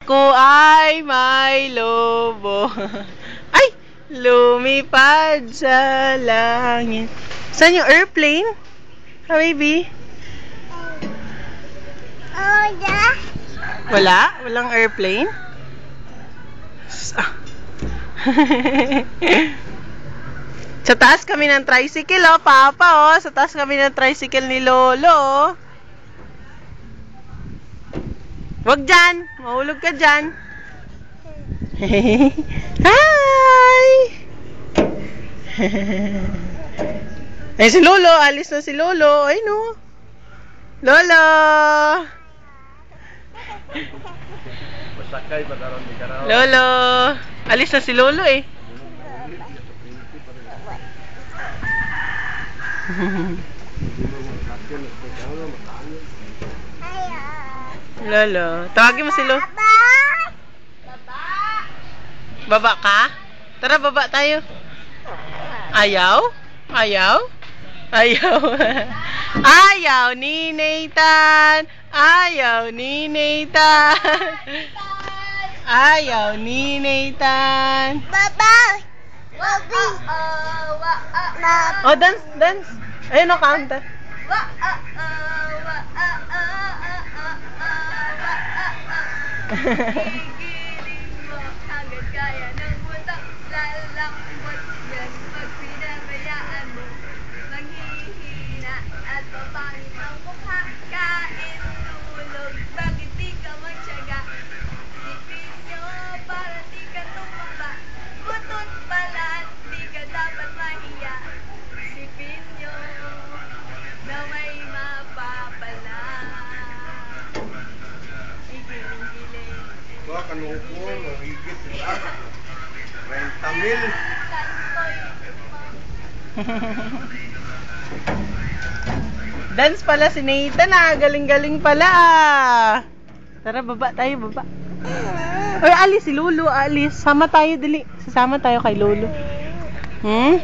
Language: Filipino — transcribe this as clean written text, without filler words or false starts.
Ako ay may lobo. Ay! Lumipad sa langit. Saan yung airplane? Ha, baby? Wala? Walang airplane? Sa taas kami ng tricycle, oh, Papa, oh. Sa taas kami ng tricycle ni Lolo, oh. Wag dyan. Mahulog ka dyan. Hi! Ay, si Lolo. Alis na si Lolo. Ay, no. Lolo! Lolo! Alis na si Lolo, eh. Lolo. Tawagin mo si Lolo. Baba ka? Tara, baba tayo. Ayaw? Ayaw? Ayaw. Ayaw ni Nathan. Ayaw ni Nathan. Ayaw ni Nathan. Baba! Oh, dance, dance. Ayun, oh, kanta. Gigiling mo hanggat kaya ng butang lalambot yan pag pinabayaan mo manghihina at papangit ang mukha kain tulog bakit di ka magtiyaga sipin nyo para di ka tumaba butot pala at di ka dapat mahiya sipin nyo na may mapapala. Kanuko, mahigit sila. 30 mil. Dance pala si Nathan, ah. Galing-galing pala, ah. Tara, baba tayo, baba. Ay, alis si Lolo, alis. Sama tayo, dali. Sasama tayo kay Lolo. Hmm?